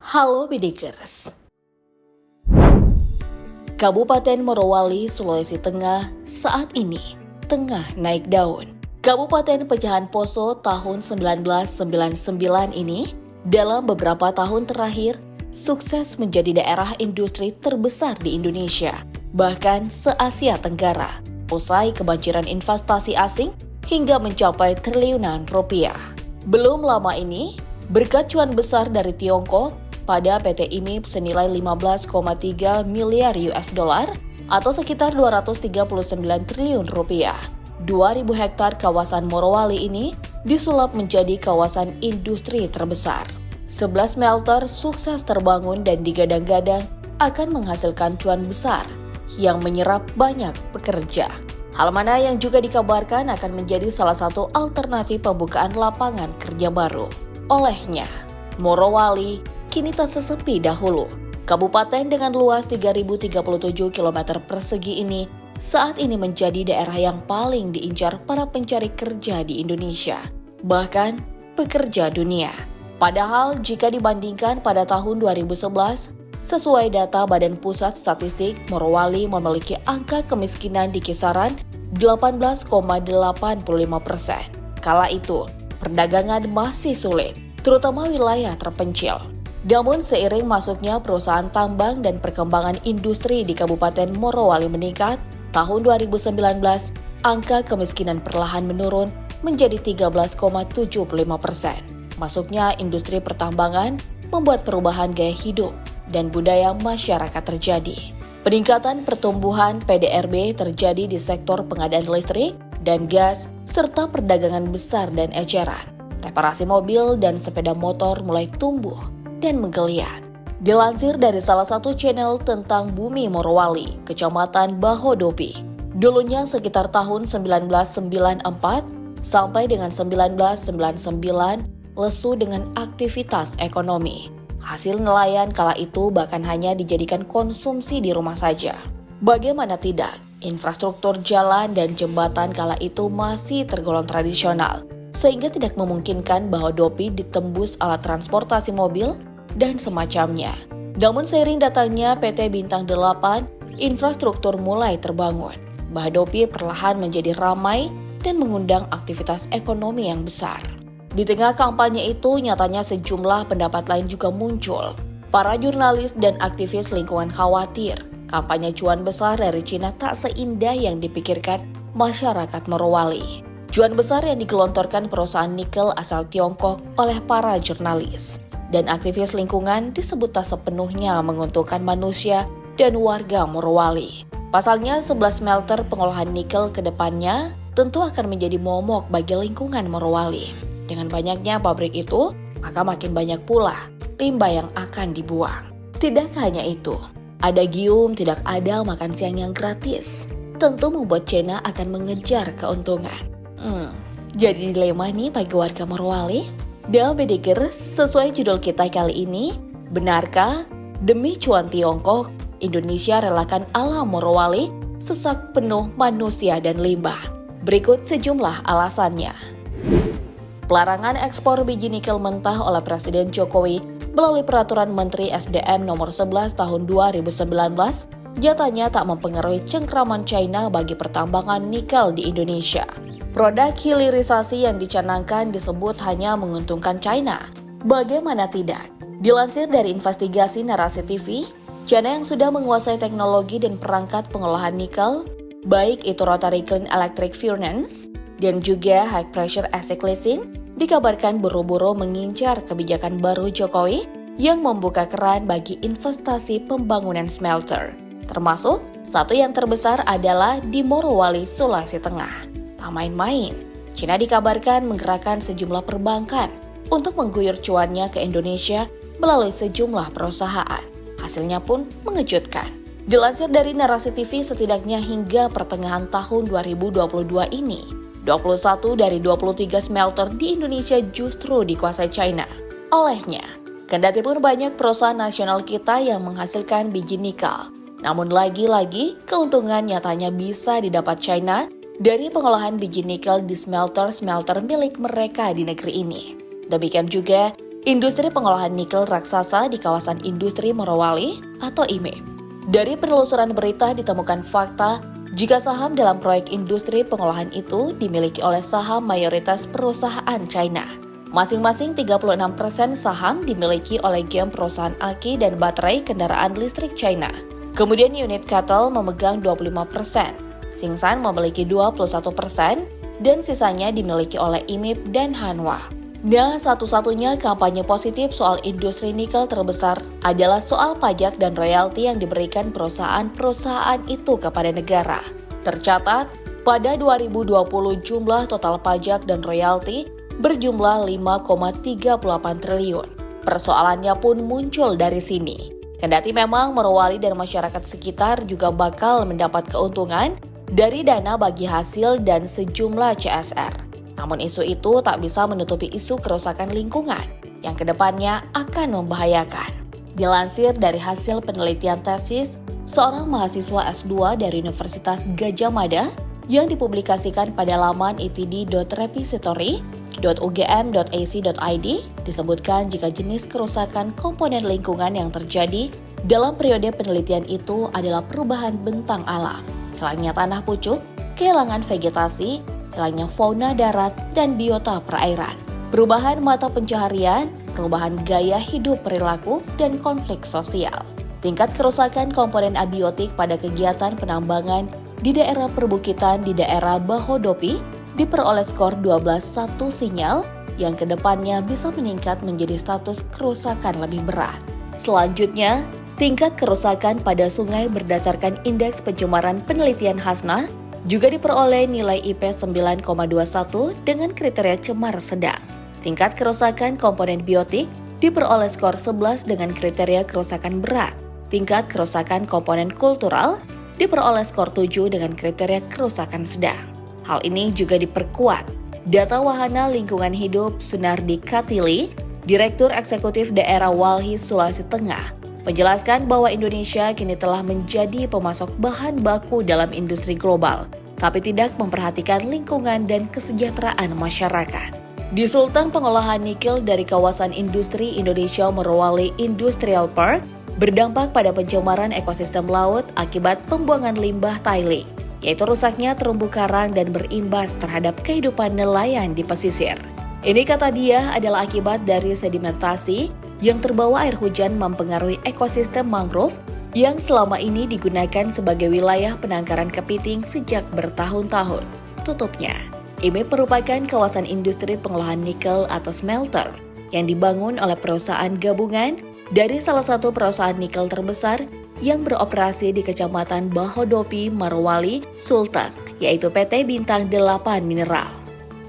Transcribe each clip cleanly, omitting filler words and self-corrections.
Halo Bidikers. Kabupaten Morowali, Sulawesi Tengah saat ini tengah naik daun. Kabupaten Pecahan Poso tahun 1999 ini dalam beberapa tahun terakhir sukses menjadi daerah industri terbesar di Indonesia, bahkan se-Asia Tenggara, usai kebanjiran investasi asing hingga mencapai triliunan rupiah. Belum lama ini, berkat cuan besar dari Tiongkok, pada PT IMIP senilai 15,3 miliar US dollar atau sekitar 239 triliun rupiah. 2.000 hektar kawasan Morowali ini disulap menjadi kawasan industri terbesar. 11 smelter sukses terbangun dan digadang-gadang akan menghasilkan cuan besar yang menyerap banyak pekerja. Hal mana yang juga dikabarkan akan menjadi salah satu alternatif pembukaan lapangan kerja baru. Olehnya, Morowali kini tak sesepi dahulu. Kabupaten dengan luas 3.037 km persegi ini saat ini menjadi daerah yang paling diincar para pencari kerja di Indonesia, bahkan pekerja dunia. Padahal jika dibandingkan pada tahun 2011, sesuai data Badan Pusat Statistik, Morowali memiliki angka kemiskinan di kisaran 18,85%. Kala itu, perdagangan masih sulit, terutama wilayah terpencil. Namun seiring masuknya perusahaan tambang dan perkembangan industri di Kabupaten Morowali meningkat, tahun 2019 angka kemiskinan perlahan menurun menjadi 13,75%. Masuknya industri pertambangan membuat perubahan gaya hidup dan budaya masyarakat terjadi. Peningkatan pertumbuhan PDRB terjadi di sektor pengadaan listrik dan gas serta perdagangan besar dan eceran. Reparasi mobil dan sepeda motor mulai tumbuh dan menggeliat. Dilansir dari salah satu channel tentang bumi Morowali, Kecamatan Bahodopi, dulunya sekitar tahun 1994 sampai dengan 1999 lesu dengan aktivitas ekonomi. Hasil nelayan kala itu bahkan hanya dijadikan konsumsi di rumah saja. Bagaimana tidak, infrastruktur jalan dan jembatan kala itu masih tergolong tradisional, sehingga tidak memungkinkan Bahodopi ditembus alat transportasi mobil dan semacamnya. Namun seiring datangnya PT Bintang 8, infrastruktur mulai terbangun. Bahodopi perlahan menjadi ramai dan mengundang aktivitas ekonomi yang besar. Di tengah kampanye itu, nyatanya sejumlah pendapat lain juga muncul. Para jurnalis dan aktivis lingkungan khawatir kampanye cuan besar dari Cina tak seindah yang dipikirkan masyarakat Morowali. Cuan besar yang digelontorkan perusahaan nikel asal Tiongkok oleh para jurnalis dan aktivis lingkungan disebut tak sepenuhnya menguntungkan manusia dan warga Morowali. Pasalnya, 11 smelter pengolahan nikel ke depannya tentu akan menjadi momok bagi lingkungan Morowali. Dengan banyaknya pabrik itu, maka makin banyak pula limbah yang akan dibuang. Tidak hanya itu, ada gium tidak ada makan siang yang gratis. Tentu membuat China akan mengejar keuntungan. Jadi dilema nih bagi warga Morowali. Dan Bidikers, sesuai judul kita kali ini, benarkah demi cuan Tiongkok, Indonesia relakan alam Morowali sesak penuh manusia dan limbah? Berikut sejumlah alasannya. Pelarangan ekspor biji nikel mentah oleh Presiden Jokowi melalui Peraturan Menteri SDM Nomor 11 Tahun 2019 nyatanya tak mempengaruhi cengkraman China bagi pertambangan nikel di Indonesia. Produk hilirisasi yang dicanangkan disebut hanya menguntungkan China. Bagaimana tidak? Dilansir dari investigasi Narasi TV, China yang sudah menguasai teknologi dan perangkat pengolahan nikel, baik itu rotary kiln electric furnace dan juga high pressure acid leaching, dikabarkan buru-buru mengincar kebijakan baru Jokowi yang membuka keran bagi investasi pembangunan smelter. Termasuk satu yang terbesar adalah di Morowali, Sulawesi Tengah. Tak main-main, China dikabarkan menggerakkan sejumlah perbankan untuk mengguyur cuannya ke Indonesia melalui sejumlah perusahaan. Hasilnya pun mengejutkan. Dilansir dari Narasi TV, setidaknya hingga pertengahan tahun 2022 ini, 21 dari 23 smelter di Indonesia justru dikuasai China. Olehnya, kendati pun banyak perusahaan nasional kita yang menghasilkan biji nikel, namun lagi-lagi keuntungan nyatanya bisa didapat China dari pengolahan biji nikel di smelter-smelter milik mereka di negeri ini. Demikian juga industri pengolahan nikel raksasa di kawasan industri Morowali atau IMIP. Dari penelusuran berita ditemukan fakta jika saham dalam proyek industri pengolahan itu dimiliki oleh saham mayoritas perusahaan China. Masing-masing 36% saham dimiliki oleh GM perusahaan aki dan baterai kendaraan listrik China. Kemudian unit Cattle memegang 25%, Tsingshan memiliki 21%, dan sisanya dimiliki oleh IMIP dan Hanwha. Nah, satu-satunya kampanye positif soal industri nikel terbesar adalah soal pajak dan royalti yang diberikan perusahaan-perusahaan itu kepada negara. Tercatat, pada 2020 jumlah total pajak dan royalti berjumlah 5,38 triliun. Persoalannya pun muncul dari sini. Kendati memang Morowali dan masyarakat sekitar juga bakal mendapat keuntungan dari dana bagi hasil dan sejumlah CSR. Namun isu itu tak bisa menutupi isu kerusakan lingkungan yang kedepannya akan membahayakan. Dilansir dari hasil penelitian tesis seorang mahasiswa S2 dari Universitas Gadjah Mada yang dipublikasikan pada laman itd.repository.ugm.ac.id, disebutkan jika jenis kerusakan komponen lingkungan yang terjadi dalam periode penelitian itu adalah perubahan bentang alam, hilangnya tanah pucuk, kehilangan vegetasi, hilangnya fauna darat dan biota perairan, perubahan mata pencaharian, perubahan gaya hidup perilaku, dan konflik sosial. Tingkat kerusakan komponen abiotik pada kegiatan penambangan di daerah perbukitan di daerah Bahodopi diperoleh skor 12,1 sinyal yang kedepannya bisa meningkat menjadi status kerusakan lebih berat. Selanjutnya, tingkat kerusakan pada sungai berdasarkan Indeks Pencemaran Penelitian Hasna juga diperoleh nilai IP 9,21 dengan kriteria cemar sedang. Tingkat kerusakan komponen biotik diperoleh skor 11 dengan kriteria kerusakan berat. Tingkat kerusakan komponen kultural diperoleh skor 7 dengan kriteria kerusakan sedang. Hal ini juga diperkuat data Wahana Lingkungan Hidup Sunardi Katili, Direktur Eksekutif Daerah Walhi, Sulawesi Tengah, menjelaskan bahwa Indonesia kini telah menjadi pemasok bahan baku dalam industri global, tapi tidak memperhatikan lingkungan dan kesejahteraan masyarakat. Di Sultan Pengolahan Nikel dari kawasan industri Indonesia Morowali Industrial Park berdampak pada pencemaran ekosistem laut akibat pembuangan limbah tiling, yaitu rusaknya terumbu karang dan berimbas terhadap kehidupan nelayan di pesisir. Ini kata dia adalah akibat dari sedimentasi yang terbawa air hujan mempengaruhi ekosistem mangrove yang selama ini digunakan sebagai wilayah penangkaran kepiting sejak bertahun-tahun. Tutupnya, IMIP merupakan kawasan industri pengolahan nikel atau smelter yang dibangun oleh perusahaan gabungan dari salah satu perusahaan nikel terbesar yang beroperasi di Kecamatan Bahodopi, Morowali, Sultan, yaitu PT Bintang 8 Mineral.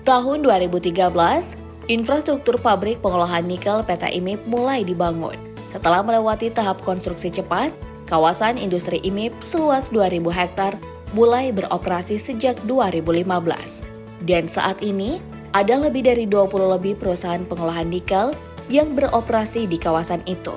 Tahun 2013, infrastruktur pabrik pengolahan nikel PT IMIP mulai dibangun. Setelah melewati tahap konstruksi cepat, kawasan industri IMIP seluas 2.000 hektar mulai beroperasi sejak 2015. Dan saat ini, ada lebih dari 20 lebih perusahaan pengolahan nikel yang beroperasi di kawasan itu.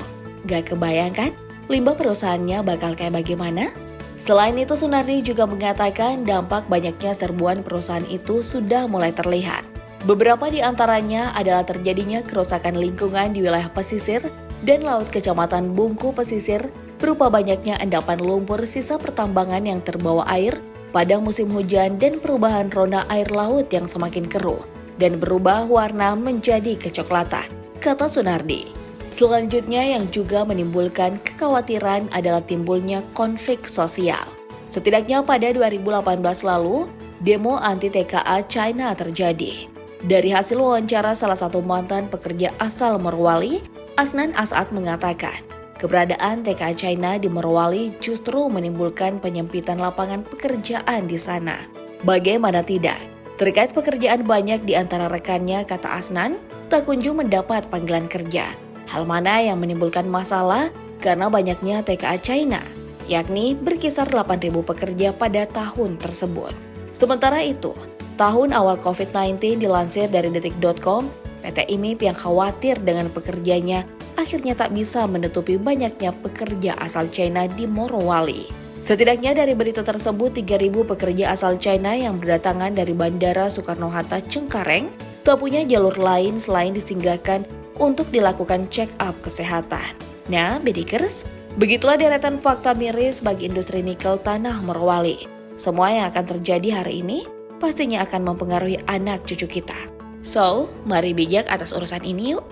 Gak kebayangkan limbah perusahaannya bakal kayak bagaimana? Selain itu, Sunardi juga mengatakan dampak banyaknya serbuan perusahaan itu sudah mulai terlihat. Beberapa di antaranya adalah terjadinya kerusakan lingkungan di wilayah pesisir dan laut Kecamatan Bungku Pesisir berupa banyaknya endapan lumpur sisa pertambangan yang terbawa air pada musim hujan dan perubahan rona air laut yang semakin keruh dan berubah warna menjadi kecoklatan, kata Sunardi. Selanjutnya yang juga menimbulkan kekhawatiran adalah timbulnya konflik sosial. Setidaknya pada 2018 lalu, demo anti TKA China terjadi. Dari hasil wawancara salah satu mantan pekerja asal Morowali, Asnan As'ad mengatakan, keberadaan TKA China di Morowali justru menimbulkan penyempitan lapangan pekerjaan di sana. Bagaimana tidak? Terkait pekerjaan banyak di antara rekannya, kata Asnan, tak kunjung mendapat panggilan kerja. Hal mana yang menimbulkan masalah karena banyaknya TKA China, yakni berkisar 8.000 pekerja pada tahun tersebut. Sementara itu, tahun awal COVID-19 dilansir dari detik.com, PT IMIP yang khawatir dengan pekerjanya akhirnya tak bisa menutupi banyaknya pekerja asal China di Morowali. Setidaknya dari berita tersebut, 3.000 pekerja asal China yang berdatangan dari Bandara Soekarno-Hatta Cengkareng tak punya jalur lain selain disinggahkan untuk dilakukan check up kesehatan. Nah, Bedikers, begitulah deretan fakta miris bagi industri nikel tanah Morowali. Semua yang akan terjadi hari ini pastinya akan mempengaruhi anak cucu kita. So, mari bijak atas urusan ini yuk.